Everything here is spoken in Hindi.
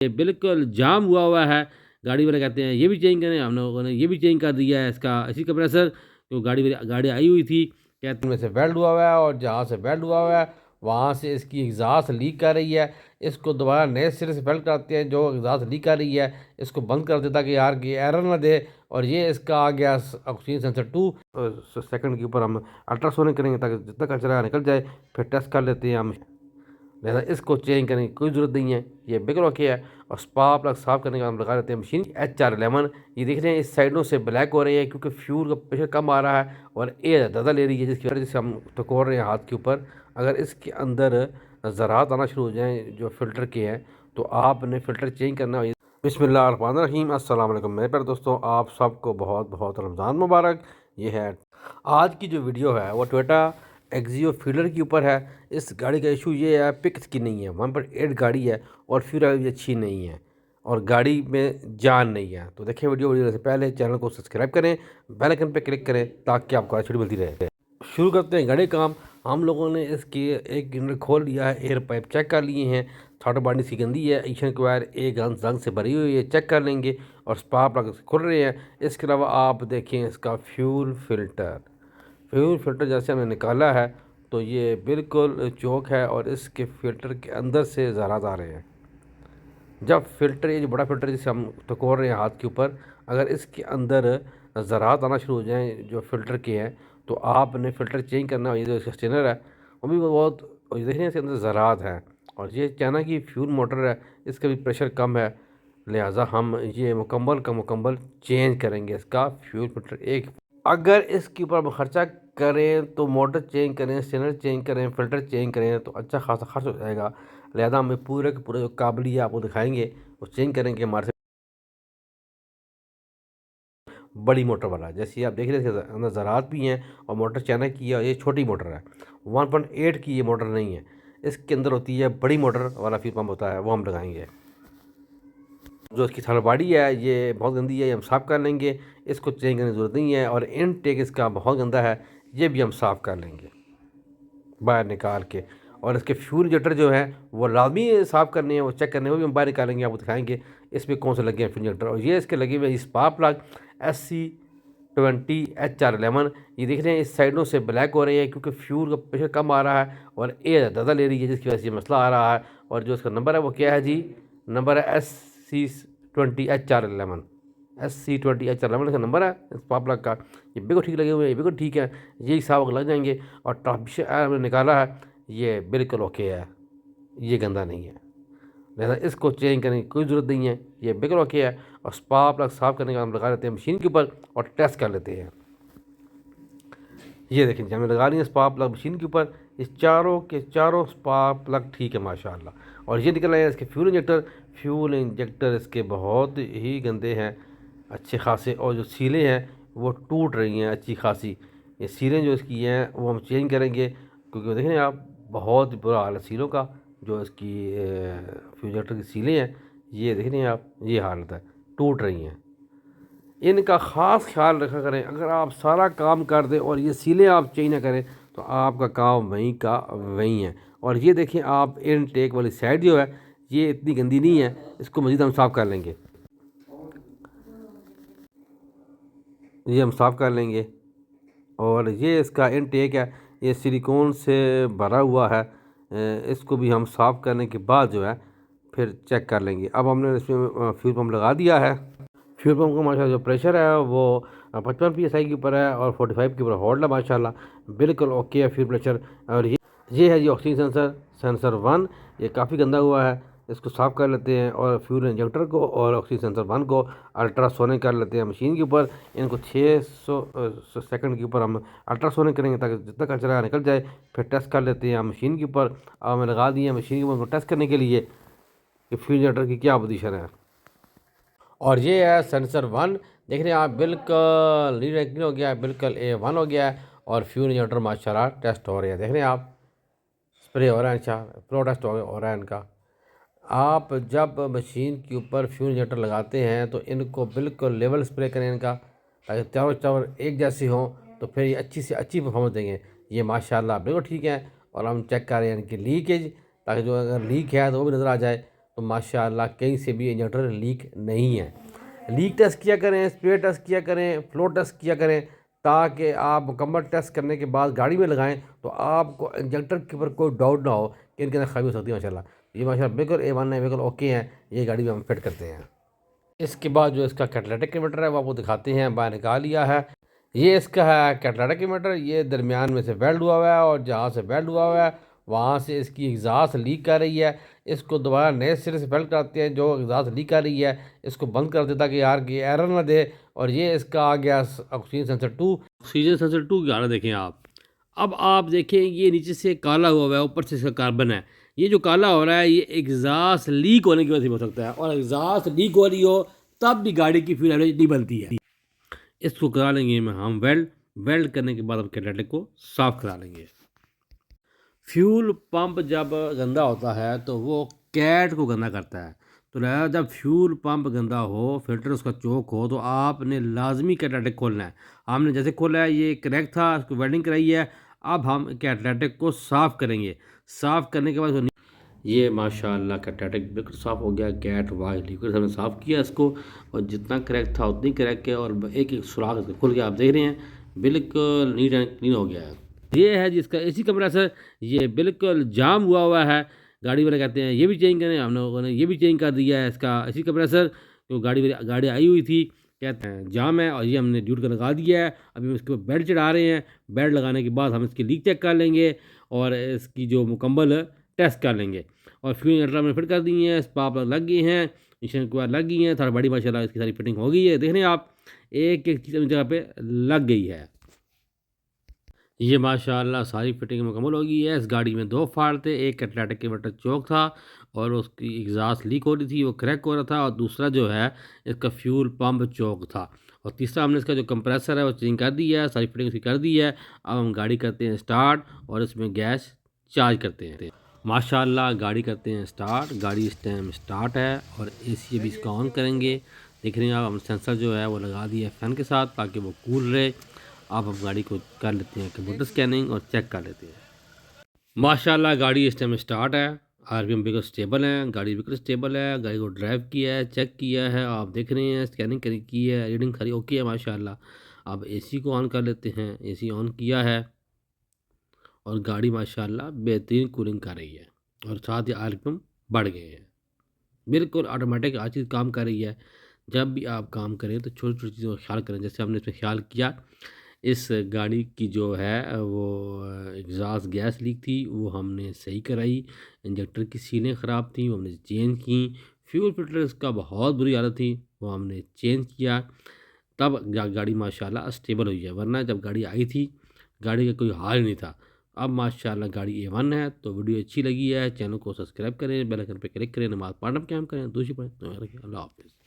ये बिल्कुल जाम हुआ हुआ है। गाड़ी वाले कहते हैं ये भी चेंज करें, हम लोगों ने ये भी चेंज कर दिया है इसका एसी कंप्रेसर। तो गाड़ी आई हुई थी, कहते में से वेल्ड हुआ हुआ है और जहाँ से वेल्ड हुआ हुआ है वहाँ से इसकी एग्जॉस्ट लीक कर रही है। इसको दोबारा नए सिरे से वेल्ड कराते हैं, जो एग्जॉस्ट लीक कर रही है इसको बंद कर देता कि यार ये एरर ना दे। और ये इसका आ गया ऑक्सीजन सेंसर 2 सेकंड के ऊपर हम अल्ट्रासोनिक करेंगे ताकि जितना कचरा निकल जाए। फिर टेस्ट कर लेते हैं हम, लिहाजा इसको चेंज करने की कोई ज़रूरत नहीं है, ये बिल्कुल ओके है। और स्पा प्लग साफ़ करने का हम लगा देते हैं मशीन HR11। ये देख रहे हैं इस साइडों से ब्लैक हो रही है क्योंकि फ्यूल का प्रेशर कम आ रहा है और एयर ज़्यादा ले रही है, जिसकी वजह से हम टकोर रहे हैं हाथ के ऊपर। अगर इसके अंदर ज़रात आना शुरू हो जाएँ जो फ़िल्टर के हैं तो आपने फ़िल्टर चेंज करना हो। बिस्मिल्लाहिर्रहमानिर्रहीम, अस्सलाम वालेकुम मेरे प्यारे दोस्तों, आप सबको बहुत बहुत रमज़ान मुबारक। ये है आज की जो वीडियो है वो टोयोटा एक्सियो फील्डर के ऊपर है। इस गाड़ी का इशू ये है पिक्स की नहीं है, 1.8 गाड़ी है और फ्यूल भी अच्छी नहीं है और गाड़ी में जान नहीं है। तो देखिए वीडियो से पहले चैनल को सब्सक्राइब करें, बेल आइकन पर क्लिक करें ताकि आपको अच्छी मिलती रहे। शुरू करते हैं गाड़ी काम। हम लोगों ने इसकी एक इंजन खोल लिया है, एयर पाइप चेक कर लिए हैं, थर्ड बॉडी सी गंदी है, ईशन क्वायर एक रंग से भरी हुई है, चेक कर लेंगे और स्पार्क प्लग खुल रहे हैं। इसके अलावा आप देखें इसका फ्यूल फ़िल्टर जैसे हमने निकाला है तो ये बिल्कुल चौक है और इसके फ़िल्टर के अंदर से ज़रात आ रहे हैं। जब फ़िल्टर, ये जो बड़ा फ़िल्टर जिसे हम टकोर रहे हैं हाथ के ऊपर, अगर इसके अंदर ज़रात आना शुरू हो जाए जो फ़िल्टर के हैं तो आपने फ़िल्टर चेंज करना हो। ये जो इसका स्टेनर है वो भी बहुत, देख रहे हैं इसके अंदर ज़रात हैं और ये चाइना की फ्यूल मोटर है, इसका भी प्रेशर कम है, लिहाजा हम ये मुकम्मल का मुकम्मल चेंज करेंगे इसका फ्यूल फ़िल्टर। एक अगर इसके ऊपर हम खर्चा करें तो मोटर चेंज करें, स्टेनर चेंज करें, फ़िल्टर चेंज करें तो अच्छा खासा खर्च हो जाएगा। लिहाजा हमें पूरे के पूरे जो काबिलियत आपको दिखाएंगे वो चेंज करेंगे हमारे से बड़ी मोटर वाला। जैसे आप देख रहे हैं इसके अंदर ज़रात भी हैं और मोटर चाइना की है, ये छोटी मोटर है, 1.8 की ये मोटर नहीं है। इसके अंदर होती है बड़ी मोटर वाला फ्यूल पंप होता है, वो हम लगाएंगे। जो इसकी थर्ड बॉडी है ये बहुत गंदी है, ये हम साफ़ कर लेंगे, इसको चेंज करने की ज़रूरत नहीं है। और इनटेक इसका बहुत गंदा है, ये भी हम साफ़ कर लेंगे बाहर निकाल के। और इसके फ्यूल इंजेक्टर जो है वो लाजमी साफ़ करने हैं, वो चेक करने, वो भी हम बाहर निकालेंगे, आपको दिखाएंगे इसमें कौन से लगे हैं फ्यूल इंजेक्टर। और ये इसके लगे हुए स्पार्क प्लग SC20HR11। ये देख रहे हैं इस साइडों से ब्लैक हो रहे हैं क्योंकि फ्यूल का प्रेशर कम आ रहा है और एयर ज़्यादा ले रही है, जिसकी वजह से मसला आ रहा है। और जो इसका नंबर है वो क्या है जी, नंबर है SC20HR11 का नंबर है स्पार्क प्लग का। ये बिल्कुल ठीक लगे हुए हैं, ये बिल्कुल ठीक है, यही साफ लग जाएंगे। और ट्रांसमिशन एयर हमने निकाला है, ये बिल्कुल ओके है, ये गंदा नहीं है, लिहाजा इसको चेंज करने की कोई ज़रूरत नहीं है, ये बिल्कुल ओके है। और स्पार्क प्लग साफ़ करने का हम लगा लेते हैं मशीन के ऊपर और टेस्ट कर लेते हैं। ये देखें हमने लगा लिया स्पार्क प्लग मशीन के ऊपर, इस चारों के चारों स्पार्क प्लग ठीक है माशाल्लाह। और ये निकल आए हैं इसके फ्यूल इंजेक्टर इसके बहुत ही गंदे हैं अच्छे खासे, और जो सीलें हैं वो टूट रही हैं अच्छी खासी। ये सीलें जो इसकी हैं वो हम चेंज करेंगे क्योंकि देखें आप बहुत बुरा हाल है सीलों का। जो इसकी फ्यूल इंजेक्टर की सीलें हैं ये देख रहे हैं आप, ये हालत है, टूट रही हैं। इनका ख़ास ख्याल रखा करें, अगर आप सारा काम कर दें और ये सीलें आप चेंज ना करें तो आपका काम वहीं का वहीं है। और ये देखें आप इनटेक वाली साइड जो है ये इतनी गंदी नहीं है, इसको मज़ीद हम साफ़ कर लेंगे, ये हम साफ़ कर लेंगे। और ये इसका इनटेक है, ये सिलिकॉन से भरा हुआ है, इसको भी हम साफ़ करने के बाद जो है फिर चेक कर लेंगे। अब हमने इसमें फ्यूल पम्प लगा दिया है। फ्यूल पम्प का माशाल्लाह जो प्रेशर है वो 55 PSI के ऊपर है और 45 के ऊपर होल्ड है माशाल्लाह, बिल्कुल ओके है फ्यूल प्रेशर। और ये है जी ऑक्सीजन सेंसर 1, ये काफ़ी गंदा हुआ है, इसको साफ़ कर लेते हैं। और फ्यूल इंजेक्टर को और ऑक्सीजन सेंसर 1 को अल्ट्रासोनिक कर लेते हैं मशीन के ऊपर। इनको 600 सेकंड के ऊपर हम अल्ट्रासोनिक करेंगे ताकि जितना कचरा निकल जाए। फिर टेस्ट कर लेते हैं हम मशीन के ऊपर। अब हमें लगा दिए मशीन के ऊपर टेस्ट करने के लिए कि फ्यूल इंजेक्टर की क्या पोजीशन है। और ये है सेंसर 1, देख रहे हैं आप, बिल्कुल रीरेक्टिंग हो गया है, बिल्कुल A1 हो गया है। और फ्यूल इंजेक्टर माशाल्लाह टेस्ट हो रहे हैं, देख रहे हैं आप, स्प्रे हो रहा है, अच्छा प्रो टेस्ट हो रहा है इनका। आप जब मशीन के ऊपर फ्यूल इंजेक्टर लगाते हैं तो इनको बिल्कुल लेवल स्प्रे करें इनका, ताकि चारों चारों एक जैसी हों, तो फिर ये अच्छी से अच्छी परफॉर्मेंस देंगे। ये माशाल्लाह बिल्कुल ठीक है। और हम चेक कर रहे हैं इनकी लीकेज, ताकि जो अगर लीक है तो वो भी नज़र आ जाए। तो तो माशाल्लाह कहीं से भी इंजेक्टर लीक नहीं है। लीक टेस्ट किया करें, स्प्रे टेस्ट किया करें, फ्लो टेस्ट किया करें, ताकि आप मुकम्मल टेस्ट करने के बाद गाड़ी में लगाएं तो आपको इंजेक्टर के ऊपर कोई डाउट ना हो कि इनके अंदर खराबी हो सकती है। माशाल्लाह ये माशाल्लाह बिल्कुल A1 है, बिल्कुल ओके हैं, ये गाड़ी में हम फिट करते हैं। इसके बाद जो इसका कैटालिटिक इन्वर्टर है वो आपको दिखाते हैं, बाहर निकाल लिया है। ये इसका है कैटालिटिक इन्वर्टर, ये दरमियान में से वेल्ड हुआ हुआ है और जहाँ से वेल्ड हुआ हुआ है वहाँ से इसकी एग्जॉस्ट लीक कर रही है। इसको दोबारा नए सिरे से वेल्ड कराते हैं, जो एग्जॉस्ट लीक कर रही है इसको बंद कर देता कि यार ये एरर ना दे। और ये इसका आ गया ऑक्सीजन सेंसर 2। ऑक्सीजन सेंसर 2 की हालत देखें आप। अब आप देखें ये नीचे से काला हुआ हुआ है, ऊपर से इसका कार्बन है। ये जो काला हो रहा है ये एग्जॉस्ट लीक होने की वजह से हो सकता है, और एग्जॉस्ट लीक हो रही हो तब भी गाड़ी की फ्यूल एवरेज नहीं बनती है। इसको करा लेंगे हम वेल्ड करने के बाद हम कैटालिटिक को साफ़ करा लेंगे। फ्यूल पंप जब गंदा होता है तो वो कैट को गंदा करता है। तो लिहाजा जब फ्यूल पंप गंदा हो, फिल्टर उसका चोक हो, तो आपने लाजमी कैटालिटिक खोलना है। हमने जैसे खोला है ये करेक्ट था, उसको वेल्डिंग कराई है। अब हम कैटालिटिक को साफ़ करेंगे। साफ़ करने के बाद ये माशाल्लाह कैटालिटिक बिल्कुल साफ़ हो गया। कैट वाई लिक्विड हमने साफ़ किया इसको, और जितना करेक्ट था उतनी करेक्ट है, और एक एक सुराख इसका खुल गया। आप देख रहे हैं बिल्कुल नीट एंड क्लीन हो गया है। ये है जिसका AC कंप्रेसर, ये बिल्कुल जाम हुआ हुआ है। गाड़ी वाले कहते हैं ये भी चेंज करें, हम लोगों ने ये भी चेंज कर दिया है इसका AC कंप्रेसर। तो गाड़ी आई हुई थी, कहते हैं जाम है, और ये हमने ड्यूट का लगा दिया है। अभी हम इसके ऊपर बेड चढ़ा रहे हैं। बेड लगाने के बाद हम इसकी लीक चेक कर लेंगे और इसकी जो मुकम्मल टेस्ट कर लेंगे। और फ्यूल इंजेक्टर हमने फिट कर दिए हैं, स्पार्क प्लग लग गए हैं, मिशन कुआर लग गई हैं, थोड़ा बड़ी माशाल्लाह इसकी सारी फिटिंग हो गई है। देख रहे हैं आप, एक एक चीज़ अपनी जगह पे लग गई है। ये माशाल्लाह सारी फिटिंग मुकम्मल हो गई है। इस गाड़ी में 2 फॉल्ट थे, एक कैटालिटिक इन्वर्टर चोक था और उसकी एग्जॉस्ट लीक हो रही थी, वो क्रैक हो रहा था, और दूसरा जो है इसका फ्यूल पंप चोक था, और तीसरा हमने इसका जो कंप्रेसर है वो चेंज कर दिया है, सारी फिटिंग उसकी कर दी है। अब हम गाड़ी करते हैं स्टार्ट और इसमें गैस चार्ज करते हैं। माशाल्लाह गाड़ी करते हैं स्टार्ट, गाड़ी इस टाइम स्टार्ट है, और AC भी इसका ऑन करेंगे। देख रहे हैं आप, हम सेंसर जो है वो लगा दिया है फ़ैन के साथ ताकि वो कूल रहे। अब हम गाड़ी को कर लेते हैं कंप्यूटर स्कैनिंग और चेक कर लेते हैं। माशाल्लाह गाड़ी इस टाइम स्टार्ट है, RPM बिल्कुल स्टेबल है, गाड़ी बिल्कुल स्टेबल है। गाड़ी को ड्राइव किया है, चेक किया है, आप देख रहे हैं स्कैनिंग की है, रीडिंग सारी ओके है माशाल्लाह। अब AC को ऑन कर लेते हैं, AC ऑन किया है, और गाड़ी माशाल्लाह बेहतरीन कूलिंग कर रही है, और साथ ही RPM बढ़ गए हैं। बिल्कुल ऑटोमेटिक हर चीज़ काम कर रही है। जब भी आप काम करें तो छोटी-छोटी चीज़ों का ख्याल करें, जैसे हमने इसमें ख्याल किया। इस गाड़ी की जो है वो एग्ज़ॉस्ट गैस लीक थी, वो हमने सही कराई। इंजेक्टर की सीलें ख़राब थी, वो हमने चेंज की। फ्यूल फिल्टर इसका बहुत बुरी हालत थी, वो हमने चेंज किया। तब गाड़ी माशाल्लाह स्टेबल हुई है, वरना जब गाड़ी आई थी गाड़ी का कोई हाल नहीं था। अब माशाल्लाह गाड़ी A1 है। तो वीडियो अच्छी लगी है, चैनल को सब्सक्राइब करें, बेल आइकन पे क्लिक करें, नमाज़ पढ़ना कैम करें, दूसरी पढ़ें। अल्लाह हाफ़िज़।